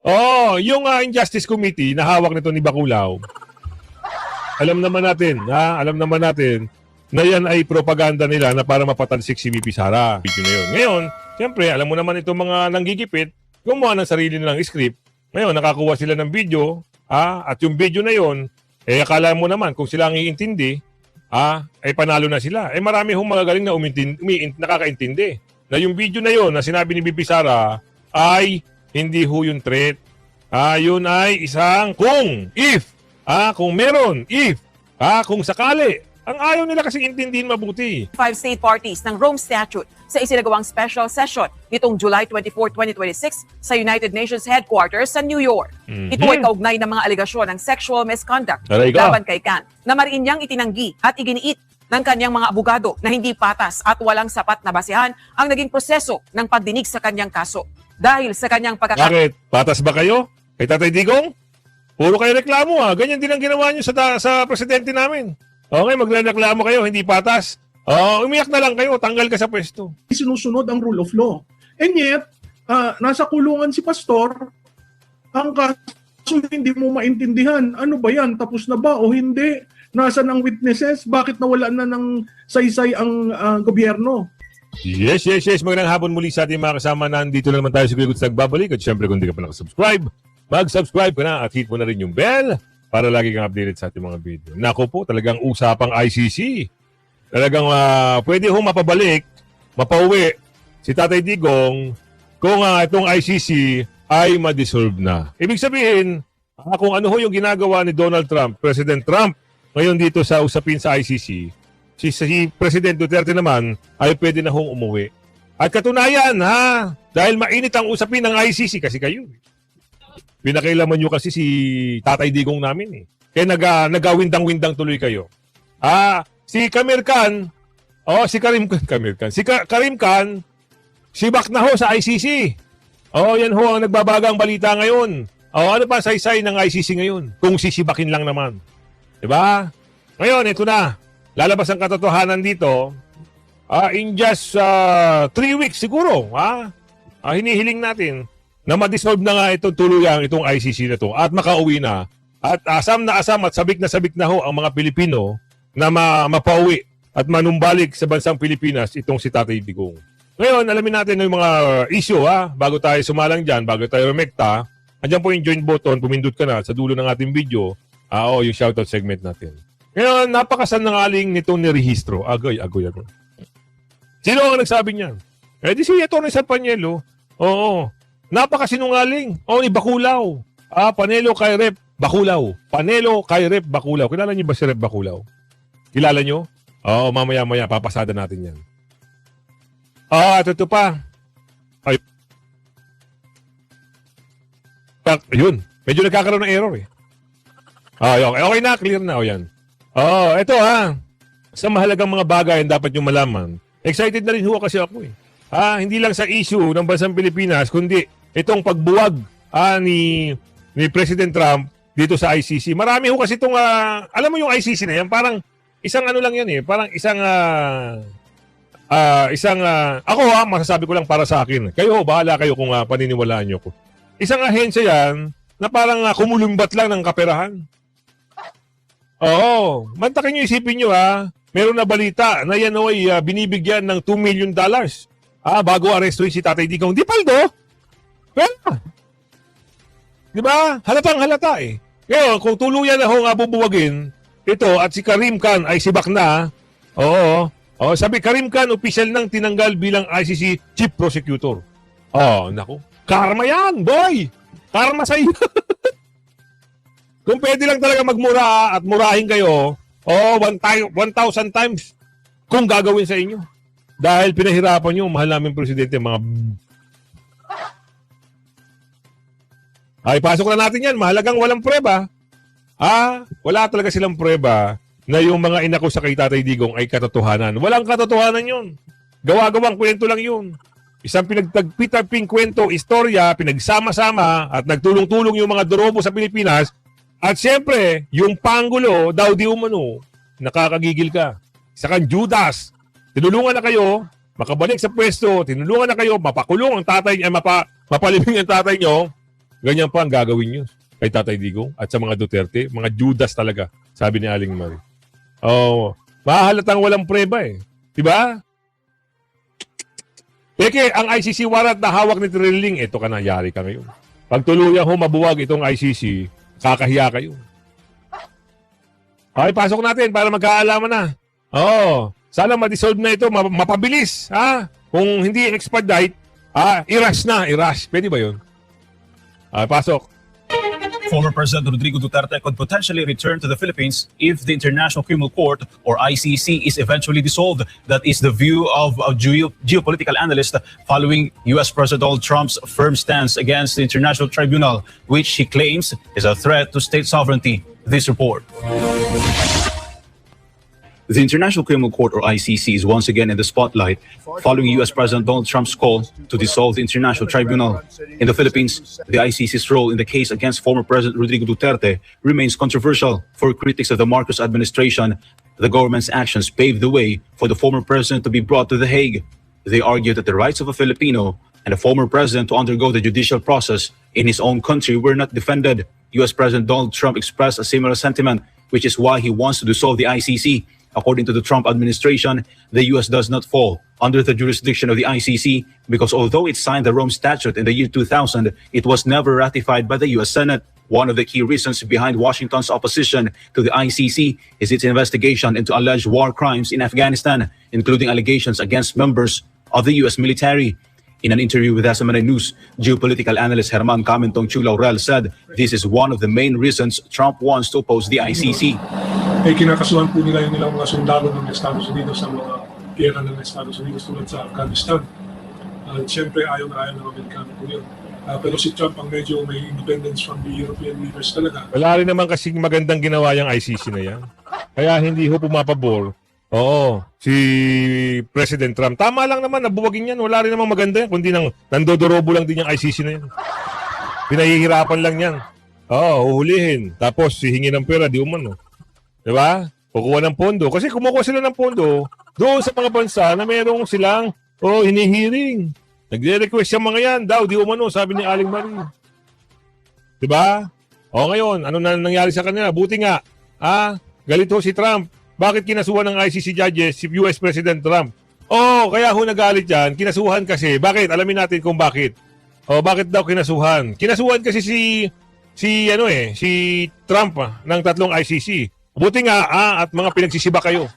Oh, yung Injustice Committee na hawak nito ni Bacolao. Alam naman natin na yan ay propaganda nila na para mapatalsik si VP Sara. Video na yun. Ngayon, siyempre, alam mo naman itong mga nanggigipit, gumawa ng sarili nilang script. Ngayon, nakakuha sila ng video, at yung video na yun, akala mo naman kung sila ang iintindi, ay panalo na sila. Marami hong magagaling na nakakaintindi. Na yung video na yun, na sinabi ni VP Sara, ay hindi ho yung threat. Yun ay isang kung meron, kung sakali. Ang ayaw nila kasi intindihin mabuti. 5 state parties ng Rome Statute sa isinagawang special session nitong July 24, 2026 sa United Nations Headquarters sa New York. Ito ay kaugnay ng mga alegasyon ng sexual misconduct laban kay Can na mariin niyang itinanggi at iginiit ng kanyang mga abogado na hindi patas at walang sapat na basehan ang naging proseso ng pagdinig sa kanyang kaso. Dahil sa kanyang Bakit? Patas ba kayo? Kay Tatay Digong? Puro kayo reklamo Ganyan din ang ginawa niyo sa presidente namin. Okay, magreklamo kayo, hindi patas. Umiyak na lang kayo, tanggal ka sa pwesto. Sinusunod ang rule of law. And yet, nasa kulungan si Pastor, ang kaso hindi mo maintindihan. Ano ba yan? Tapos na ba o hindi? Nasaan ang witnesses? Bakit nawala na ng saysay ang gobyerno? Yes. Magandang hapon muli sa ating mga kasama. Nandito na naman tayo sa Kuya Goods nagbabalik. At syempre kung hindi ka pa nakasubscribe, mag-subscribe ka na at hit mo na rin yung bell para lagi kang updated sa ating mga video. Nako po, talagang usapang ICC. Talagang pwede hong mapauwi si Tatay Digong kung itong ICC ay ma-dissolve na. Ibig sabihin, kung ano ho yung ginagawa ni Donald Trump, President Trump, ngayon dito sa usapin sa ICC, si President Duterte naman ay pwede na hong umuwi. At katunayan, dahil mainit ang usapin ng ICC, kasi kayo, pinakailaman nyo kasi si Tatay Digong namin Kaya nagawindang-windang tuloy kayo. Si Karim Khan, sibak na ho sa ICC. Yan ho ang nagbabagang balita ngayon. Ano pa saysay ng ICC ngayon? Kung sisibakin lang naman. Diba? Ngayon, ito na. Lalabas ang katotohanan dito. In just 3 weeks siguro, hinihiling natin na ma-dissolve na nga itong tuluyang itong ICC na to at makauwi na. At asam at sabik na ho ang mga Pilipino na mapauwi at manumbalik sa bansang Pilipinas itong si Tatay Digong. Ngayon, alamin natin yung mga issue bago tayo sumalang dyan, bago tayo rumekta. Andiyan po yung join button, pumindot ka na sa dulo ng ating video. Yung shoutout segment natin. Ngayon, napakasanangaling nitong nirehistro. Agoy. Sino ang nagsabi niyan? Di si Atty. San Panielo. Oo. Napakasinungaling. Ni Bacolao. Panelo kay Rep Bacolao. Kilala niyo ba si Rep Bacolao? Kilala niyo? Mamaya papasada natin yan. Ito pa. Yun. Medyo nagkakaroon ng error Okay na. Clear na. Yan. Ito sa mahalagang mga bagay ang dapat nyo malaman. Excited na rin kasi ako hindi lang sa issue ng bansang Pilipinas, kundi itong pagbuwag ni President Trump dito sa ICC. Marami ho kasi itong, alam mo yung ICC na yan, parang isang ano lang yan parang ako masasabi ko lang para sa akin. Kayo bahala kayo kung paniniwalaan nyo ko. Isang ahensya yan na parang kumulumbat lang ng kaperahan. Mantakin nyo, isipin nyo meron na balita na yan ay binibigyan ng $2 million bago arestuin si Tatay Digong. Di paldo? Pera. Di ba? Halatang halata Ngayon, kung tuluyan na ho bubuwagin ito at si Karim Khan ay sibak na, sabi Karim Khan, opisyal nang tinanggal bilang ICC Chief Prosecutor. Naku. Karma yan, boy! Karma sa iyo. Kung pwede lang talaga magmura at murahin kayo, 1,000 times kung gagawin sa inyo. Dahil pinahirapan nyo, mahal namin presidente, mga... Pasok na natin yan. Mahalagang walang prueba. Wala talaga silang prueba na yung mga inakusa kay Tatay Digong ay katotohanan. Walang katotohanan yun. Gawa-gawang kwento lang yun. Isang pinagtagpitagping kwento, istorya, pinagsama-sama at nagtulong-tulong yung mga dorobo sa Pilipinas. At siyempre, yung panggulo, daw di umano, nakakagigil ka. Isa kang Judas. Tinulungan na kayo, makabalik sa pwesto, tinulungan na kayo, mapakulong ang tatay niya, mapalibing ang tatay niyo. ganyan pa ang gagawin nyo kay Tatay Digong at sa mga Duterte, mga Judas talaga, sabi ni Aling Marie. Oh, mahahalatang walang preba eh. Diba? Peke, ang ICC warrant na hawak ni Trilling, ito ka na, yari ka ngayon. Pag tuluyang humabuwag itong ICC, kakahiya kayo. Okay, pasok natin para magkaalaman na. Oo, sana ma-dissolve na ito, mapabilis. Ha? Kung hindi expedite, i-rush. Pwede ba yun? Pasok. Former President Rodrigo Duterte could potentially return to the Philippines if the International Criminal Court, or ICC, is eventually dissolved. That is the view of a geopolitical analyst following U.S. President Donald Trump's firm stance against the International Tribunal, which he claims is a threat to state sovereignty. This report. The International Criminal Court, or ICC, is once again in the spotlight following U.S. President Donald Trump's call to dissolve the International Tribunal. In the Philippines, the ICC's role in the case against former President Rodrigo Duterte remains controversial. For critics of the Marcos administration, the government's actions paved the way for the former president to be brought to The Hague. They argue that the rights of a Filipino and a former president to undergo the judicial process in his own country were not defended. U.S. President Donald Trump expressed a similar sentiment, which is why he wants to dissolve the ICC. According to the Trump administration, the U.S. does not fall under the jurisdiction of the ICC because although it signed the Rome Statute in the year 2000, it was never ratified by the U.S. Senate. One of the key reasons behind Washington's opposition to the ICC is its investigation into alleged war crimes in Afghanistan, including allegations against members of the U.S. military. In an interview with SMNA News, geopolitical analyst Herman Camentong Chu Laurel said this is one of the main reasons Trump wants to oppose the ICC. Kinakasuhan po nila yung nilang mga sundalo ng Estados Unidos sa mga gera ng Estados Unidos tulad sa Afghanistan. Siyempre ayaw na ayaw ng Amerikano po yun. Pero si Trump ang medyo may independence from the European leaders talaga. Wala rin naman kasing magandang ginawa yung ICC na yan. Kaya hindi ho pumapabor. Oo, si President Trump. Tama lang naman, nabuwagin yan. Wala rin namang maganda yan. Kundi nandodorobo lang din yung ICC na yan. Pinahihirapan lang yan. Oo, huhulihin. Tapos hihingi ng pera, di umano. Diba? Kukuha ng pondo. Kasi kumukuha sila ng pondo doon sa mga bansa na merong silang hinihiring. Nagre-request yung mga yan daw, di umano, sabi ni Aling Marie. Diba? O ngayon, ano na nangyari sa kanila? Buti nga, galito si Trump. Bakit kinasuhan ng ICC judges si US President Trump? Kaya ho nagalit yan. Kinasuhan kasi. Bakit? Alamin natin kung bakit. Bakit daw kinasuhan? Kinasuhan kasi si Trump ng tatlong ICC. Buti nga, at mga pinagsisiba kayo.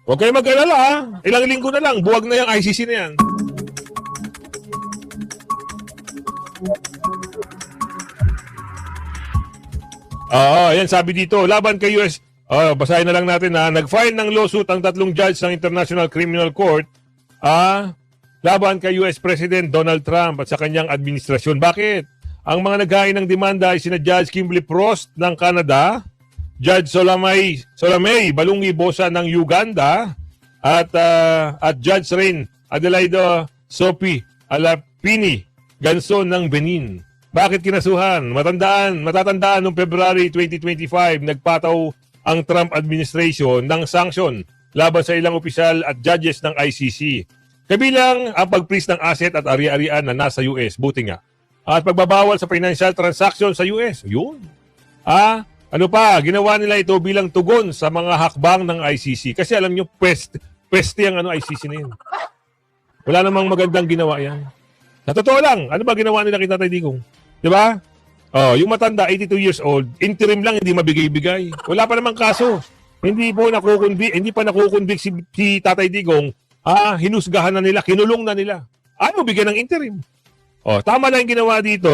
Huwag kayo mag-alala, ilang linggo na lang, buwag na yung ICC na yan. Yan sabi dito, laban kay US, basahin na lang natin nag-file ng lawsuit ang tatlong judge ng International Criminal Court, laban kay US President Donald Trump at sa kanyang administrasyon. Bakit? Ang mga naghain ng demanda ay sina Judge Kimberly Prost ng Canada, Judge Solamay Balungi Bosa ng Uganda at Judge Rain Adelaide Sophie Alapini Ganson ng Benin. Bakit kinasuhan? Matatandaan noong February 2025 nagpataw ang Trump administration ng sanction laban sa ilang opisyal at judges ng ICC. Kabilang ang pag-freeze ng asset at ari-arian na nasa US, buti nga. At pagbabawal sa financial transaction sa US. Yun. Ano pa, ginawa nila ito bilang tugon sa mga hakbang ng ICC. Kasi alam nyo, peste ang ICC na yun. Wala namang magandang ginawa yan. Sa totoo lang, ano ba ginawa nila kay Tatay Digong? Diba? Yung matanda, 82 years old, interim lang, hindi mabigay-bigay. Wala pa namang kaso. Hindi pa nakukonvict si Tatay Digong. Hinusgahan na nila, kinulong na nila. Ano, bigyan ng interim. Tama lang yung ginawa dito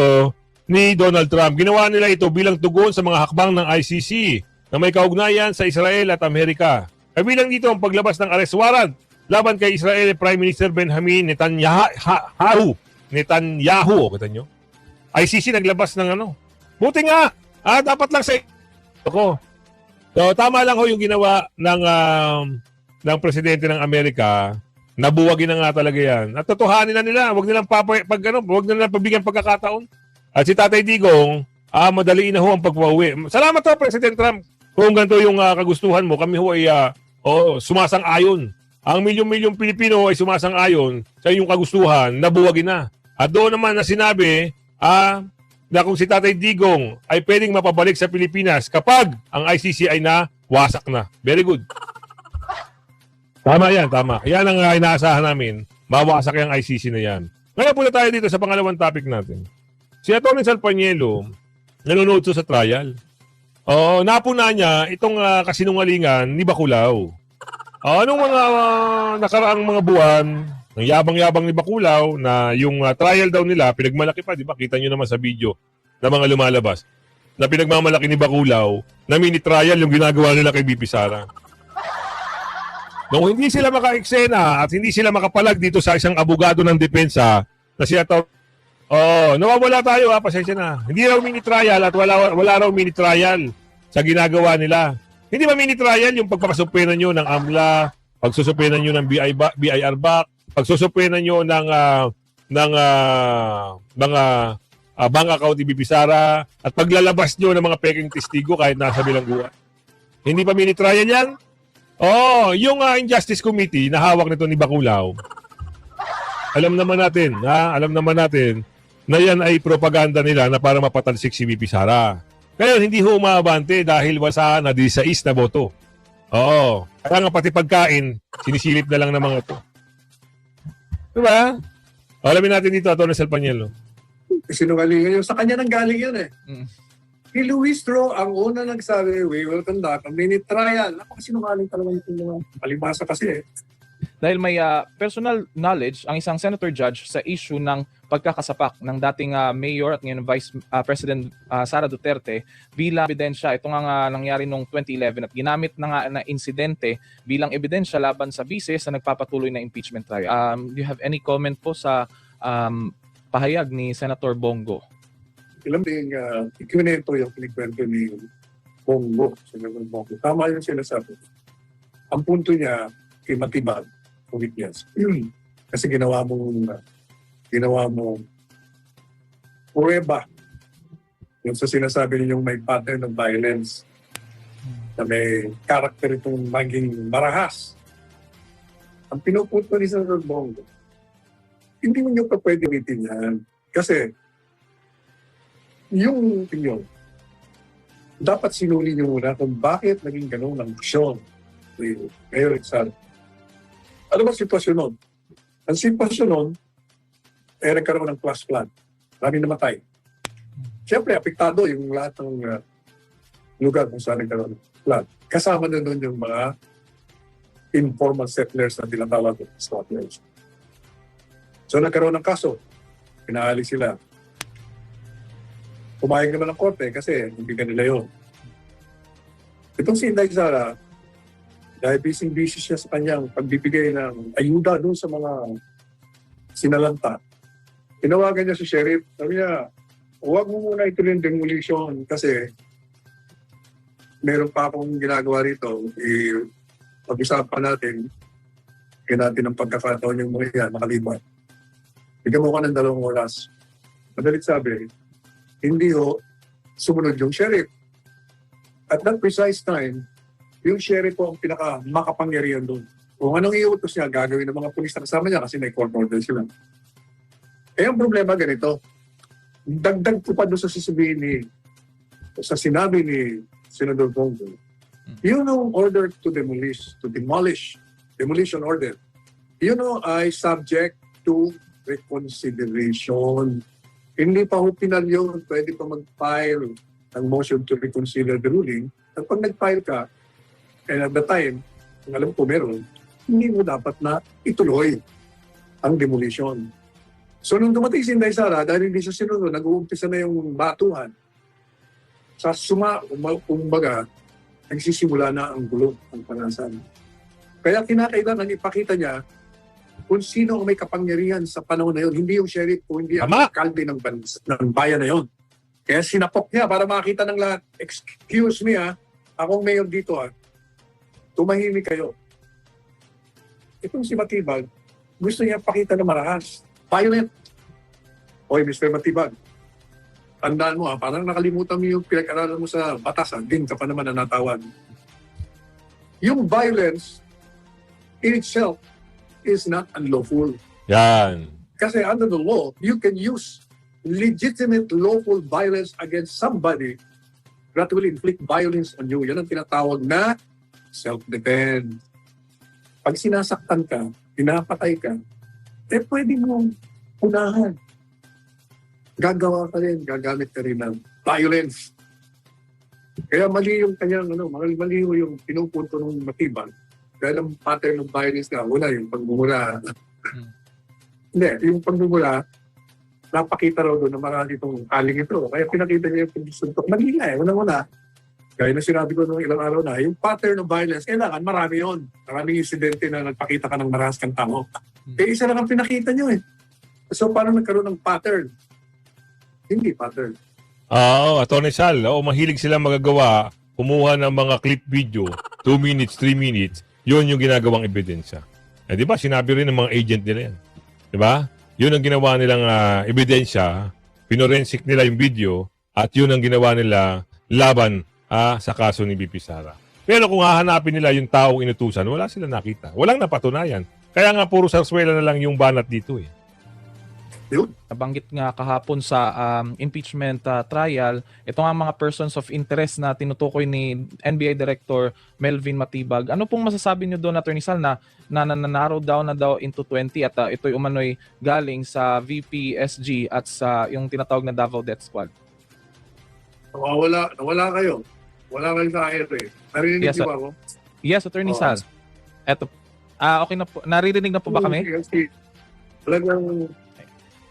ni Donald Trump. Ginawa nila ito bilang tugon sa mga hakbang ng ICC na may kaugnayan sa Israel at Amerika. Kabilang dito ang paglabas ng arrest warrant laban kay Israel Prime Minister Benjamin Netanyahu. Kita nyo? ICC naglabas ng Buti nga. Dapat lang sa ako. So, tama lang ho yung ginawa ng presidente ng Amerika. Nabuwagin na nga talaga yan. At totohanin na nila. Huwag nilang pabigyan pagkakataon. At si Tatay Digong, madaliin na ho ang pagpauwi. Salamat ho, President Trump. Kung ganito yung kagustuhan mo, kami ho ay sumasang-ayon. Ang milyong-milyong Pilipino ay sumasang-ayon sa iyong kagustuhan, nabuwagin na. At doon naman na sinabi, na kung si Tatay Digong ay pwedeng mapabalik sa Pilipinas kapag ang ICC ay nawasak na. Very good. Tama yan, tama. Yan ang inaasahan namin. Mawasak yung ICC na yan. Ngayon pula tayo dito sa pangalawang topic natin. Si Atty. Salpanielo, nanonood sa trial. Napuna niya itong kasinungalingan ni Baculao. Anong mga nakaraang mga buwan, ang yabang-yabang ni Baculao na yung trial daw nila, pinagmalaki pa, di ba? Kita nyo naman sa video na mga lumalabas na pinagmamalaki ni Baculao na mini-trial yung ginagawa nila kay BP Sara. Nung hindi sila maka-eksena at hindi sila makapalag dito sa isang abogado ng depensa na siya nawawala tayo pasensya na. Hindi raw mini-trial at wala raw mini-trial sa ginagawa nila. Hindi ba mini-trial yung pagpapasuspena nyo ng AMLA, pagsususpena nyo ng BIR back, pagsususpena nyo ng mga bank account ni BP Sara at paglalabas nyo ng mga peking testigo kahit nasa bilangguan. Hindi pa mini-trial yan? Yung Injustice Committee na hawak nito ni Baculao. Alam naman natin na yan ay propaganda nila na para mapatalsik si BP Sara. Kaya hindi ho umabante dahil wasa na 16 na boto. Kaya nga pati pagkain, sinisilip na lang ng mga to. Diba? Alamin natin dito, Atty. Salpanielo. Sinungalingan yun. Sa kanya nang galing yun eh. Si Luis Tro ang una nagsabi, we will conduct a mini trial. Napakasinungaling talaga yung mga palibasa kasi eh. Dahil may personal knowledge ang isang senator judge sa issue ng pagkakasapak ng dating mayor at ngayon Vice President Sara Duterte bilang ebidensya. Ito nga nangyari noong 2011 at ginamit na nga na insidente bilang ebidensya laban sa bise sa nagpapatuloy na impeachment trial. Do you have any comment po sa pahayag ni Senator Bongo? Ilang din ikinento yung pinikwento ni Bongo. Senator Bongo. Tama yung sinasabi. Ang punto niya kay Matibag, witness. Kasi ginawa mo prueba yung sa sinasabi ninyong may pattern of violence na may karakter itong maging marahas. Ang pinupunto ni Senator Bongo, hindi mo nyo pa pwede ulitin yan. Kasi yung opinion, dapat sinuli nyo muna kung bakit naging ganun ang aksyon ni Mayor Rizal. Ano ba sitwasyon nun? Ang sitwasyon nun, nagkaroon ng plus flood. Maraming namatay. Siyempre, apektado yung lahat ng lugar kung saan nagkaroon ng flood. Kasama na doon yung mga informal settlers na tinatawag ng settlers. So nagkaroon ng kaso. Pinaalis sila. Pumayag naman ng korte kasi hindi nila yun. Itong si Inday Sara, dahil busy siya sa kanyang pagbibigay ng ayuda doon sa mga sinalanta. Tinawagan niya si sheriff. Sabi niya, huwag mo muna ituloy yung demolition kasi meron pa akong ginagawa rito. Pag-usapan natin, natin ang pagkakataon yung mga yan, makaliban. Bigyan mo ka ng 2 oras. Madalit sabi, hindi sumunod yung sheriff. At that precise time, yung sheriff po ang pinaka-makapangyarihan doon. Kung anong iutos niya, gagawin ng mga pulis na kasama niya kasi may court order sila. Ang problema ganito, dagdag ko pa doon sa sinabi ni Senador Bongo, yun ang order to demolish, demolition order, yun ay subject to reconsideration. Hindi pa ho pinal yun, pwede pa mag-file ng motion to reconsider the ruling. At pag nag-file ka, and at the time, kung alam ko meron, hindi mo dapat na ituloy ang demolition. So nung dumating si Inday Sara, dahil hindi siya sinunod, nag-uumpisa na yung batuhan. Sa kumbaga, nagsisimula na ang gulo, ang panasan. Kaya kinakailangan ipakita niya kung sino ang may kapangyarihan sa panahon na yun. Hindi yung sheriff o hindi ang alkalde ng bayan na yun. Kaya sinapok niya para makita ng lahat, excuse me akong mayor dito tumahimik kayo. Itong si Matibag, gusto niya pakita na marahas. Violent. Oy, Mr. Matibag, tandaan mo parang nakalimutan mo yung pinag-aralan mo sa batas din ka pa naman na natawag. Yung violence in itself is not unlawful. Yan. Kasi under the law, you can use legitimate lawful violence against somebody that will inflict violence on you. Yan ang tinatawag na self-defense. Pag sinasaktan ka, pinapatay ka, pwede mo unahan. Gagawa ka rin, gagamit ka rin ng violence. Kaya mali yung kanyang, mali yung pinupunto ng Matibag. Dahil ang pattern ng violence na, una yung pagmumura. Hindi, yung pagmumura, napakita raw doon na marami itong aling ito. Kaya pinakita niya yung pagsuntok. Mali nga eh, una-una. Kaya na sinabi ko nung ilang araw na, yung pattern ng violence, kailangan marami yun. Maraming insidente na nagpakita ka ng marahas kang tao. Eh, isa lang ang pinakita nyo eh. So, paano nagkaroon ng pattern? Hindi pattern. Oo, Atty. Sal, mahilig sila magagawa, kumuha ng mga clip video, 2 minutes, 3 minutes, yun yung ginagawang ebidensya. Di ba, sinabi rin ng mga agent nila yan. Di ba? Yun ang ginawa nilang ebidensya, pinorensik nila yung video, at yun ang ginawa nila laban sa kaso ni BP Sara. Pero kung hahanapin nila yung taong inutusan, wala sila nakita. Walang napatunayan. Kaya nga puro sarswela na lang yung banat dito eh. Nabanggit nga kahapon sa impeachment trial, ito nga mga persons of interest na tinutukoy ni NBI Director Melvin Matibag. Ano pong masasabi niyo doon, Atty. Sal, na narrow down na daw into 20 at ito'y umano'y galing sa VPSG at sa yung tinatawag na Davao Death Squad? Nawala kayo. Wala kayong nakakita eh. Narinig Yes, niyo ba ako? Yes, Atty. Sal. Eto, okay na po. Naririnig na po ba kami? Kasi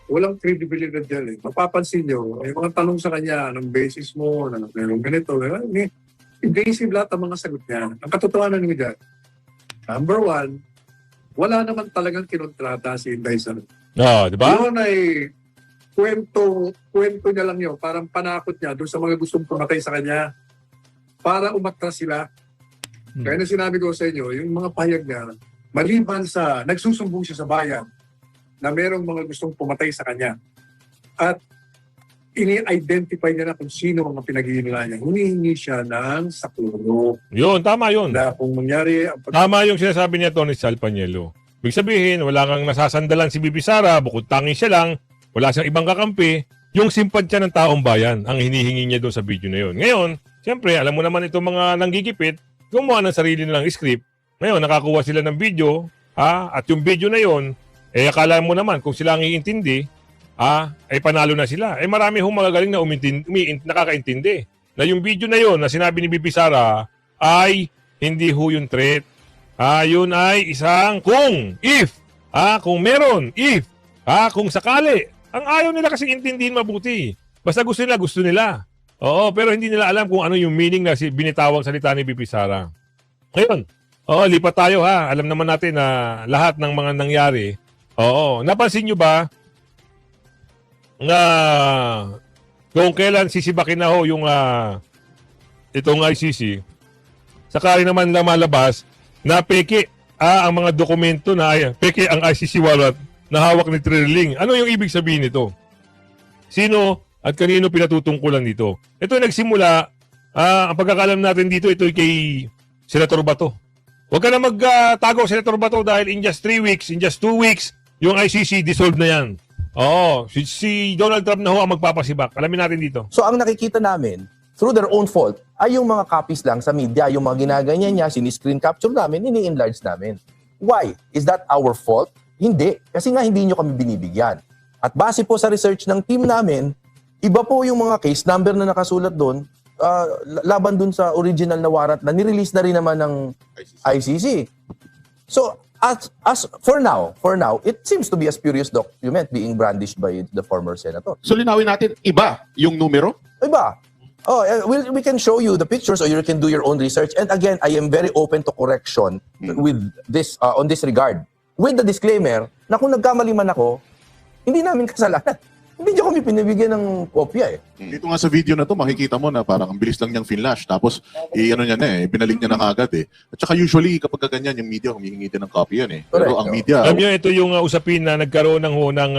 walang credibility dyan eh. Mapapansin nyo, yung mga tanong sa kanya, ng basis mo, na meron ganito, invasive lahat ang mga sagot niya. Ang katotohanan nyo dyan, number 1, wala naman talagang kinontrata si Inday Sara. Di ba? Yun ay kwento niya lang yun. Parang panakot niya doon sa mga gustong pumatay sa kanya para umatras sila. Kaya na sinabi ko sa inyo, yung mga pahayag niya, maliban sa nagsusumbong siya sa bayan, na merong mga gustong pumatay sa kanya. At ini-identify niya na kung sino mga pinag-iinala niya. Hinihingi siya ng saklolo. Yun, tama yun. Na kung mangyari... Tama yung sinasabi niya, Tony Sal Panielo. Ibig sabihin, wala kang nasasandalan si BP Sara, bukod tangi siya lang, wala siyang ibang kakampi, yung simpansya ng taong bayan ang hinihingi niya doon sa video na yun. Ngayon, siyempre, alam mo naman itong mga nanggigipit, gumawa ng sarili nilang script. Ngayon, nakakuha sila ng video, at yung video na yun, akala mo naman kung sila ang iintindi, ay panalo na sila. Marami hong magagaling na nakakaintindi. Na yung video na yon na sinabi ni BP Sara ay hindi ho yung threat. Yun ay isang kung meron, kung sakali. Ang ayaw nila kasi intindihin mabuti. Basta gusto nila. Oo, pero hindi nila alam kung ano yung meaning na binitawang salita ni BP Sara. Ngayon, lipat tayo ha. Alam naman natin na lahat ng mga nangyari. Napansin nyo ba na kung kailan sisibakin na ho yung itong ICC, sakali naman lumalabas na peke ang mga dokumento na peke ang ICC warrant na hawak ni Trilling. Ano yung ibig sabihin nito? Sino at kanino pinatutungkulan dito? Ito nagsimula, ang pagkakalam natin dito, ito kay Senator Bato. Huwag ka na magtago, Senator Bato, dahil in just 2 weeks, yung ICC dissolved na yan. Si Donald Trump na ho ang magpapasibak. Alamin natin dito. So ang nakikita namin, through their own fault, ay yung mga copies lang sa media, yung mga ginaganyan niya, siniscreen capture namin, ini-enlarge namin. Why? Is that our fault? Hindi. Kasi nga hindi nyo kami binibigyan. At base po sa research ng team namin, iba po yung mga case number na nakasulat doon, laban dun sa original na warrant na nirelease na rin naman ng ICC. So, as for now, it seems to be a spurious document being brandished by the former senator. So linawin natin, iba yung numero? Iba. We can show you the pictures or you can do your own research. And again, I am very open to correction with this on this regard. With the disclaimer na kung nagkamali man ako, hindi namin kasalanan. Hindi nyo kami pinibigyan ng kopya eh. Dito nga sa video na to, makikita mo na parang ang bilis lang niyang finlash. Tapos, binalik niya na kagad eh. At saka usually, kapag ganyan, yung media, humihingi din ng copy yan eh. Pero ang media... Alam niyo, ito yung usapin na nagkaroon ng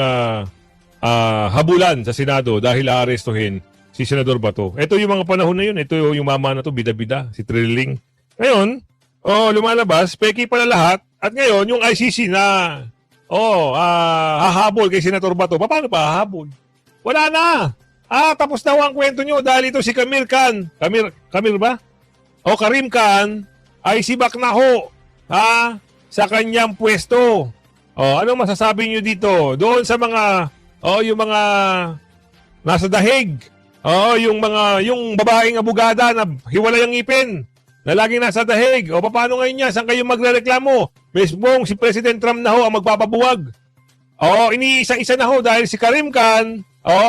habulan sa Senado dahil aarestuhin si Senador Bato. Ito yung mga panahon na yun. Ito yung mama na to, bida-bida, si Trilling. Ngayon, lumalabas, peki pala lahat. At ngayon, yung ICC na... hahabol kay Senator Bato. Paano pa hahabol? Wala na. Tapos na ho ang kwento nyo dahil ito si Kamir Khan. Kamir ba? O Karim Khan ay sibak na ho sa kanyang pwesto. Anong masasabi nyo dito? Doon sa mga yung mga nasa dahig. Yung babaeng abogada na hiwalay ang ngipin na laging nasa dahig. Paano ngayon niya? Saan kayo magrereklamo? Mismong si President Trump na ho ang magpapabuwag. Iniisa-isa na ho dahil si Karim Khan,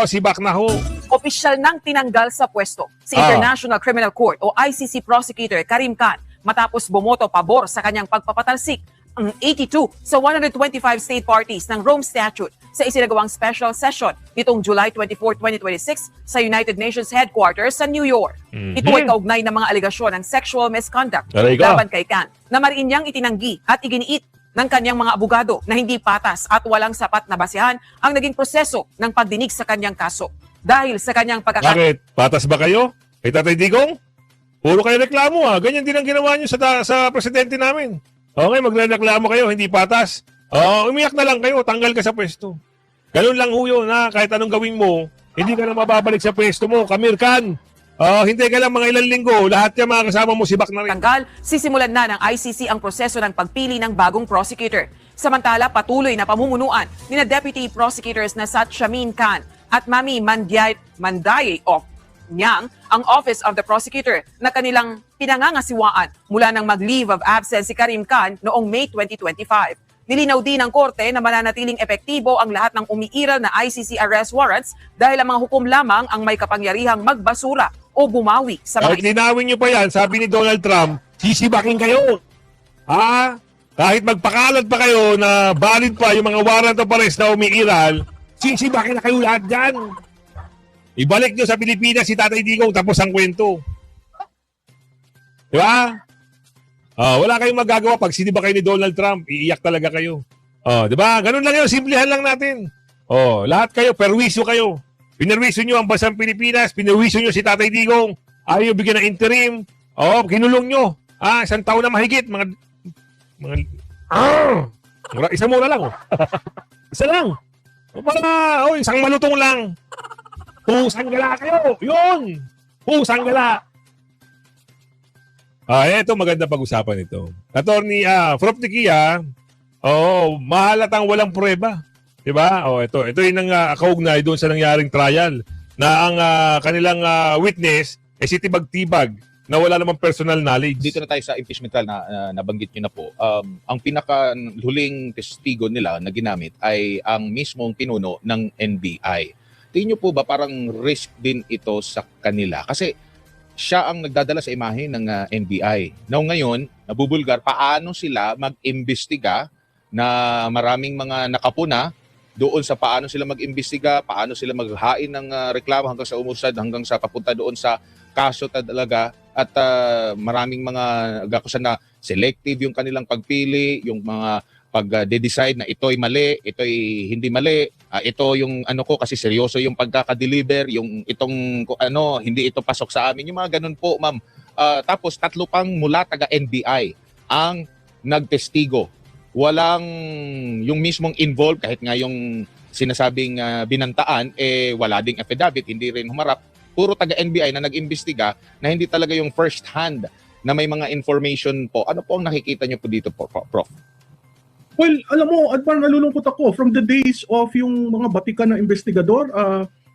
sibak na ho. Opisyal nang tinanggal sa pwesto si International Criminal Court o ICC Prosecutor Karim Khan matapos bumoto pabor sa kanyang pagpapatalsik ang 82 sa 125 state parties ng Rome Statute sa isinagawang special session nitong July 24, 2026 sa United Nations Headquarters sa New York. Ito ay kaugnay ng mga alegasyon ng sexual misconduct laban kay Khan na mariin niyang itinanggi at iginiit ng kanyang mga abogado na hindi patas at walang sapat na basehan ang naging proseso ng pagdinig sa kanyang kaso. Dahil sa kanyang Bakit? Patas ba kayo? Kay Tatay Digong? Puro kayo reklamo Ganyan din ang ginawa niyo sa presidente namin. Okay, magreklamo kayo, hindi patas. Umiyak na lang kayo, tanggal ka sa pwesto. Ganun lang ho yun, kahit anong gawin mo, hindi ka na mababalik sa pwesto mo. Kamir Khan, hintay ka lang mga ilang linggo, lahat yung mga kasama mo sibak na rin. Tanggal, sisimulan na ng ICC ang proseso ng pagpili ng bagong prosecutor. Samantala, patuloy na pamumunuan ni na Deputy Prosecutors na Sat Shamin Khan at Mami Mandaye of Nyang ang Office of the Prosecutor na kanilang pinangangasiwaan mula nang mag-leave of absence si Karim Khan noong May 2025. Nilinaw din ng korte na mananatiling epektibo ang lahat ng umiiral na ICC arrest warrants dahil ang mga hukom lamang ang may kapangyarihang magbasura o bumawi sa mga linawin nyo pa yan, sabi ni Donald Trump, sisibakin kayo. Kahit magpakalat pa kayo na valid pa yung mga warrant of arrest na umiiral, sisibakin na kayo lahat dyan. Ibalik nyo sa Pilipinas si Tatay Digong tapos ang kwento. Diba? Wala kayong magagawa pag siniba kayo ni Donald Trump, iiyak talaga kayo. Diba? Ganun lang yun, simplihan lang natin. Lahat kayo, perwisyo kayo. Pinerwisyo nyo ang bansang Pilipinas, pinerwisyo nyo si Tatay Digong, ayaw bigyan ng interim, kinulong nyo. 1 taon na mahigit, isa muna lang. Isa lang. Isang malutong lang. Pusang gala kayo! Yun! Pusang gala! Ito maganda pag-usapan ito. Attorney Prof. Nikia, mahalatang walang pruweba. Diba? Ito yung kaugnay doon sa nangyaring trial na ang kanilang witness ay si Tibag-Tibag na wala namang personal knowledge. Dito na tayo sa impeachment trial na nabanggit nyo na po. Ang pinakahuling testigo nila na ginamit ay ang mismong pinuno ng NBI. Tingin nyo po ba parang risk din ito sa kanila? Kasi siya ang nagdadala sa imahe ng NBI. Now ngayon, nabubulgar, paano sila mag-imbestiga na maraming mga nakapuna doon sa paano sila mag-imbestiga, paano sila maghain ng reklamo hanggang sa umusad, hanggang sa papunta doon sa kaso talaga. At maraming mga gakusan na selective yung kanilang pagpili, yung mga pag-decide na ito'y mali, ito'y hindi mali, ito yung ko kasi seryoso yung pagkaka-deliver, yung itong hindi ito pasok sa amin, yung mga ganun po, ma'am. Tapos 3 pang mula taga-NBI ang nagtestigo. Walang yung mismong involved, kahit nga yung sinasabing binantaan, wala ding affidavit, hindi rin humarap. Puro taga-NBI na nag-imbestiga na hindi talaga yung first hand na may mga information po. Ano po ang nakikita nyo po dito, Prof? Well, alam mo, parang nalulungkot ako from the days of yung mga batikan na investigador,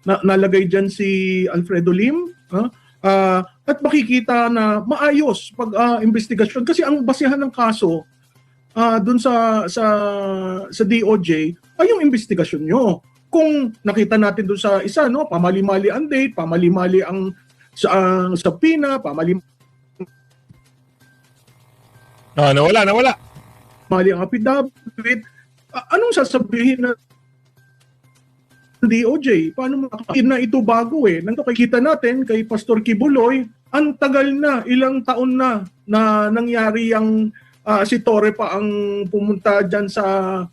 nalagay dyan si Alfredo Lim, at makikita na maayos pag-investigasyon. Kasi ang basihan ng kaso dun sa DOJ ay yung investigasyon nyo. Kung nakita natin dun sa isa, pamali-mali ang date, pamali-mali ang subpoena, nawala. Mali ang affidavit. Anong sasabihin na DOJ? Paano makakita na ito bago Nang nakikita natin kay Pastor Kibuloy, ang tagal na, ilang taon na nangyari ang si Torre pa ang pumunta dyan sa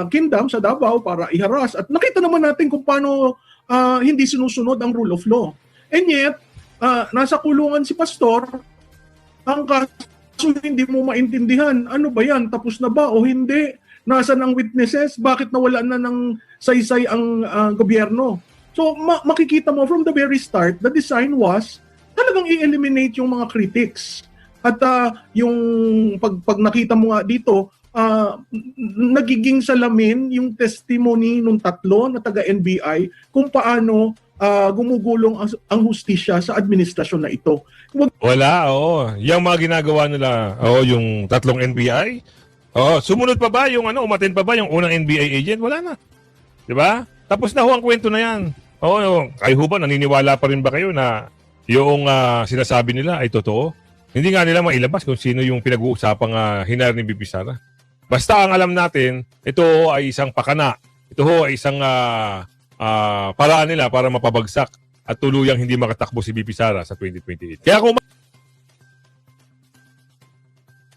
Kingdom, sa Davao para iharas. At nakita naman natin kung paano hindi sinusunod ang rule of law. And yet, nasa kulungan si Pastor, ang hindi mo maintindihan, ano ba yan? Tapos na ba o hindi? Nasaan ang witnesses? Bakit nawala na ng saysay ang gobyerno? So makikita mo from the very start, the design was talagang i-eliminate yung mga critics. At yung pag nakita mo nga dito, nagiging salamin yung testimony nung tatlo na taga-NBI kung paano gumugulong ang hustisya sa administrasyon na ito. Wala, oo. Yung mga ginagawa nila, yung tatlong NBI, sumunod pa ba yung umattend pa ba yung unang NBI agent? Wala na. 'Di ba? Tapos na ho ang kwento na 'yan. Kayo ho ba naniniwala pa rin ba kayo na yung sinasabi nila ay totoo? Hindi nga nila mailabas kung sino yung pinag-uusapang hinar ni BP Sara. Basta ang alam natin, ito ay isang pakana. Ito ho ay isang paraan nila para mapabagsak at tuluyang hindi makatakbo si BP Sara sa 2028. Kaya kung